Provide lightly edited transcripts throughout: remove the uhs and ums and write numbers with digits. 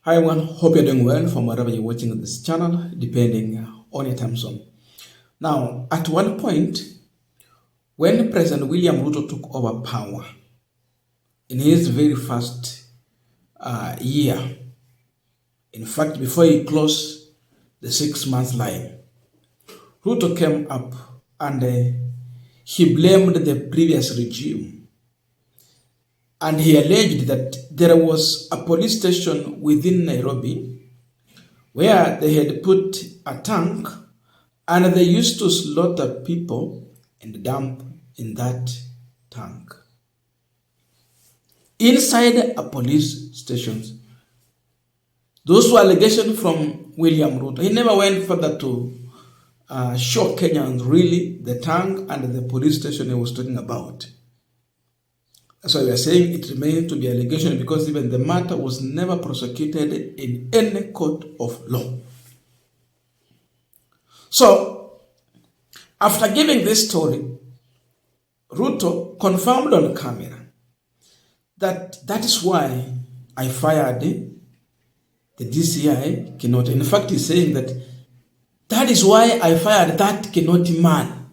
Hi everyone, hope you're doing well from wherever you're watching this channel, depending on your time zone. Now, at one point, when President William Ruto took over power, in his very first year, in fact, before he closed the 6 months line, Ruto came up and he blamed the previous regime. And he alleged that there was a police station within Nairobi where they had put a tank and they used to slaughter people and dump in that tank. Inside a police station. Those were allegations from William Ruto. He never went further to show Kenyans really the tank and the police station he was talking about. That's why we are saying it remains to be allegation, because even the matter was never prosecuted in any court of law. So, after giving this story, Ruto confirmed on camera that is why I fired the DCI Kinoti. In fact, he's saying that is why I fired that Kinoti man.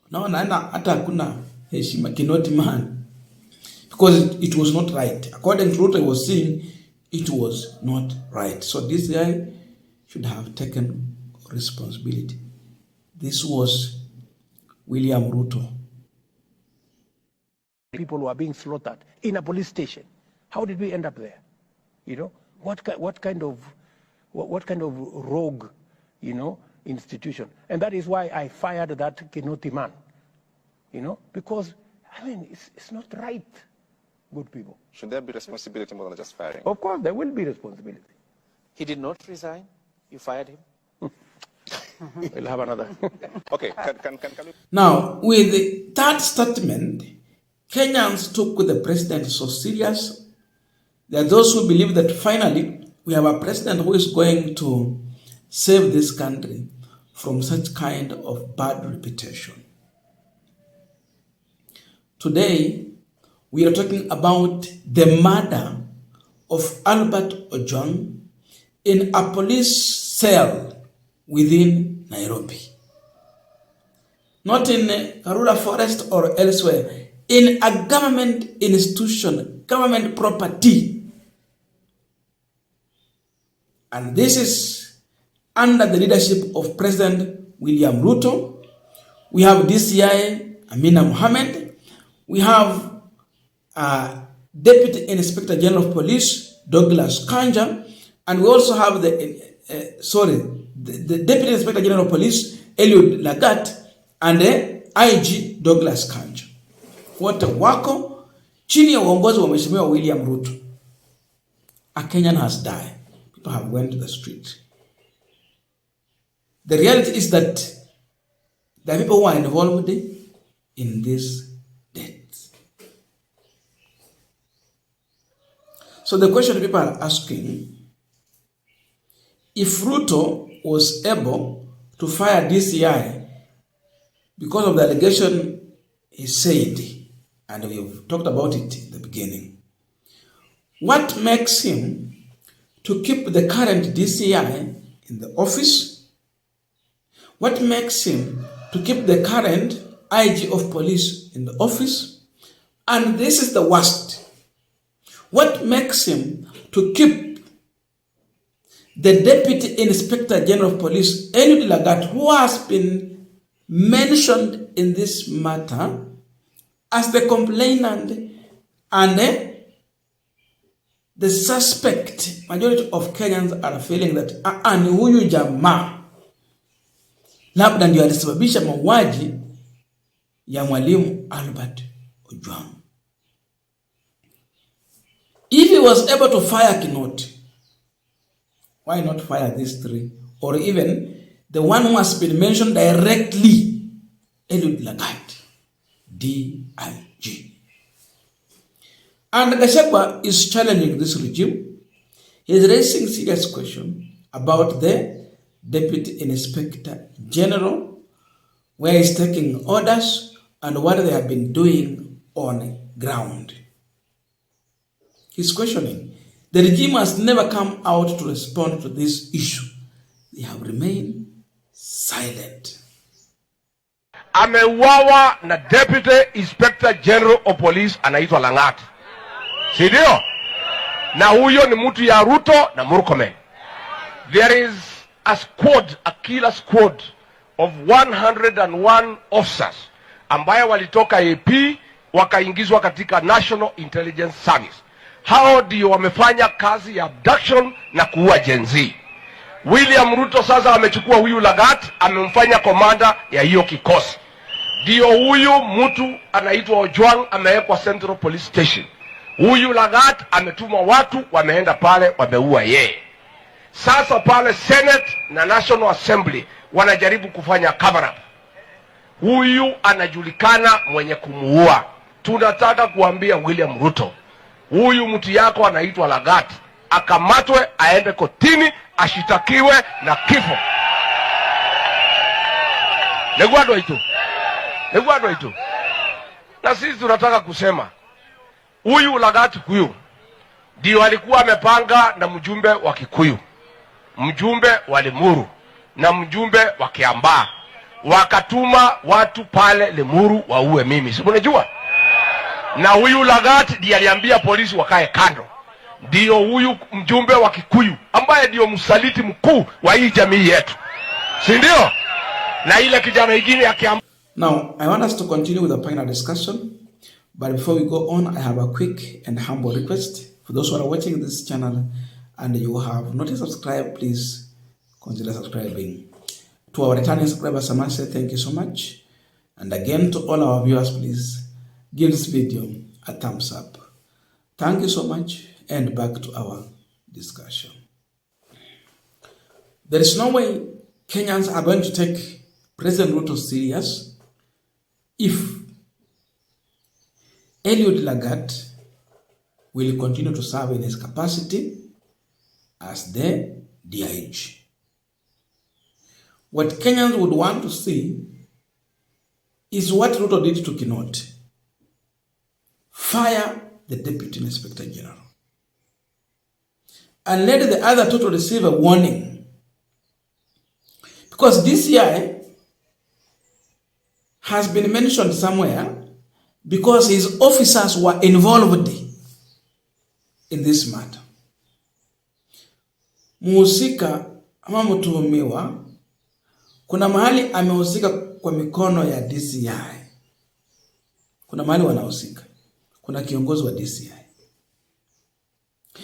No, hata hakuna heshima Kinoti man, because it was not right. According to Ruto, he was saying it was not right. So this guy should have taken responsibility. This was William Ruto. People who are being slaughtered in a police station. How did we end up there? You know, what kind of rogue, institution? And that is why I fired that Kinoti man. Because, it's not right, good people. Should there be responsibility more than just firing? Of course, there will be responsibility. He did not resign? You fired him? We'll have another. Okay, can we... Now, with that statement, Kenyans took the president so serious. There are those who believe that finally we have a president who is going to save this country from such kind of bad reputation. Today, we are talking about the murder of Albert Ojwang in a police cell within Nairobi. Not in Karura Forest or elsewhere, in a government institution, government property. And this is under the leadership of President William Ruto. We have DCI Amina Mohammed. We have Deputy Inspector General of Police Douglas Kanja, and we also have the Deputy Inspector General of Police Eliud Lagat and the IG Douglas Kanja. Wote wako chini ya uongozi wa Mheshimiwa William Ruto. A Kenyan has died. People have went to the street. The reality is that the people who are involved in this death. So the question people are asking, if Ruto was able to fire DCI because of the allegation he said, and we've talked about it in the beginning, what makes him to keep the current DCI in the office? What makes him to keep the current IG of police in the office? And this is the worst. What makes him to keep the Deputy Inspector General of Police, Eliud Lagat, who has been mentioned in this matter as the complainant and the suspect? Majority of Kenyans are feeling that ni huyu jamaa labda ndio alisababisha mauaji ya mwalimu Albert Ojwang. If he was able to fire Kinoti, why not fire these three? Or even the one who has been mentioned directly, Eliud Lagat, DIG. And Gachagwa is challenging this regime. He is raising serious questions about the Deputy Inspector General, where he's taking orders and what they have been doing on ground. He's questioning The regime has never come out to respond to this issue. They have remained silent. Ameuawa na Deputy Inspector General of Police anaitwa Langat. Si ndio? Na huyo ni mtu ya Ruto na Murkomen. There is a squad, a killer squad of 101 officers ambayo walitoka AP wakaingizwa katika National Intelligence Service. Hao ndio wamefanya kazi ya abduction na kuua Gen Z. William Ruto sasa amechukua huyu Lagat, amemfanya komanda ya hiyo kikosi. Ndio huyu mtu anaitwa Ojwang amewekwa Central Police Station. Huyu Lagat ametuma watu wameenda pale wameua yeye. Sasa pale Senate na National Assembly wanajaribu kufanya cover up. Huyu anajulikana mwenye kumuua. Tunataka kuambia William Ruto, huyu mtu yako anaitwa Lagat, akamatwe aende kotini ashitakiwe na kifo. Negwado itu. Na sisi tunataka kusema huyu Lagat huyu ndio alikuwa amepanga na mjumbe wa Kikuyu, mjumbe wa Limuru na mjumbe wa Kiambaa. Wakatuma watu pale Limuru waue mimi. Si unajua? Na huyu Lagat ndiye aliambia polisi wakae kando. Ndio huyu mjumbe wa Kikuyu ambaye ndio msaliti mkuu wa hii jamii yetu. Si ndio? Na ile kijana ingine ya Kiambaa. Now, I want us to continue with the panel discussion. But before we go on, I have a quick and humble request. For those who are watching this channel and you have not yet subscribed, please consider subscribing. To our returning subscribers, I must say thank you so much. And again, to all our viewers, please give this video a thumbs up. Thank you so much, and back to our discussion. There is no way Kenyans are going to take President Ruto serious if Eliud Lagat will continue to serve in his capacity as the DIG. What Kenyans would want to see is what Ruto did to Kinoti. Fire the Deputy Inspector General and let the other two to receive a warning. Because DCI has been mentioned somewhere because his officers were involved in this matter. Muhusika ama mtuhumiwa kuna mahali amehusika kwa mikono ya DCI. Kuna mahali wanahusika. Kuna kiongozi wa DCI.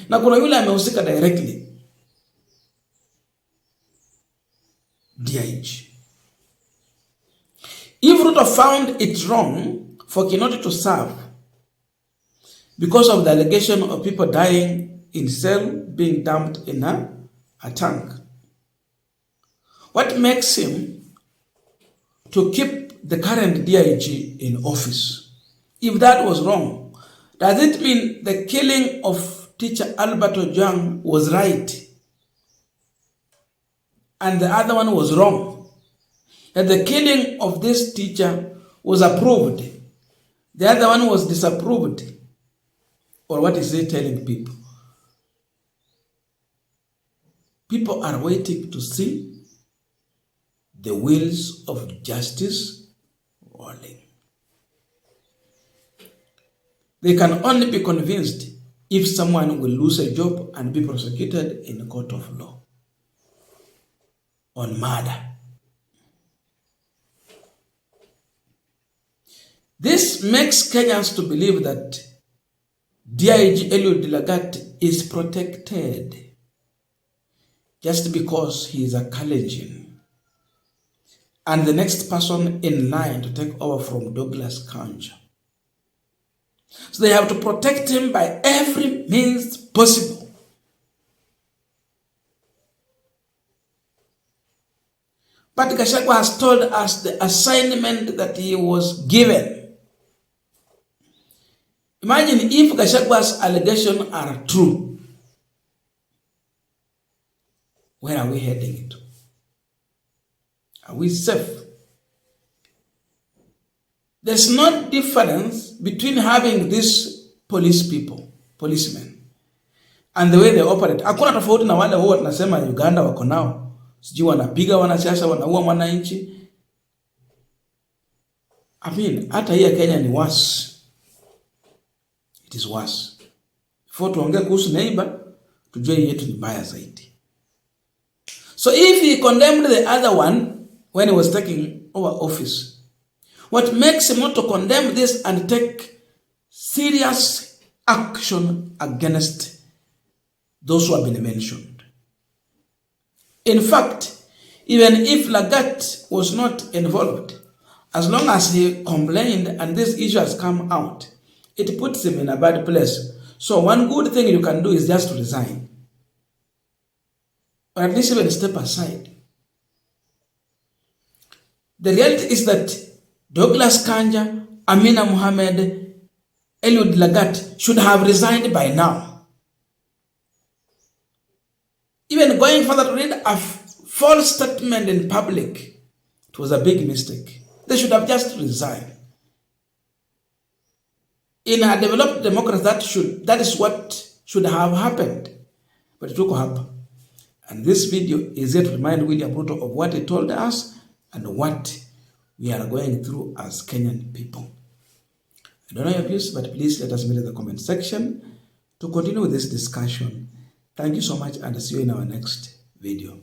Na kuna yule amehusika directly. DIG. If Ruto found it wrong for Kinoti to serve because of the allegation of people dying in cell being dumped in a tank, what makes him to keep the current DIG in office? If that was wrong, does it mean the killing of teacher Albert Ojwang was right and the other one was wrong? That the killing of this teacher was approved, the other one was disapproved? Or what is he telling people? People are waiting to see the wheels of justice rolling. They can only be convinced if someone will lose a job and be prosecuted in a court of law on murder. This makes Kenyans to believe that DIG Eliud Lagat is protected just because he is a Kalenjin and the next person in line to take over from Douglas Kanja. So they have to protect him by every means possible. But Gachagwa has told us the assignment that he was given. Imagine if Gachagwa's allegations are true. Where are we heading to? Are we safe? There's no difference between having these policemen, and the way they operate. Hakuna tofauti na wale huwa tunasema Uganda wako nao. Sijui wanapiga wanasiasa, wanaua mwananchi. I mean, hata hii Kenya ni worse. It is worse. Before tuongee kuhusu neighbor, tujue yetu ni mbaya zaidi. So if he condemned the other one when he was taking over office, what makes him not to condemn this and take serious action against those who have been mentioned? In fact, even if Lagat was not involved, as long as he complained and this issue has come out, it puts him in a bad place. So one good thing you can do is just to resign. Or at least even step aside. The reality is that Douglas Kanja, Amina Mohamed, Eliud Lagat should have resigned by now. Even going further to read a false statement in public, it was a big mistake. They should have just resigned. In a developed democracy, that is what should have happened. But it took happen. And this video is here to remind William Ruto of what he told us and what we are going through as Kenyan people. I don't know your views, but please let us know in the comment section to continue with this discussion. Thank you so much, and see you in our next video.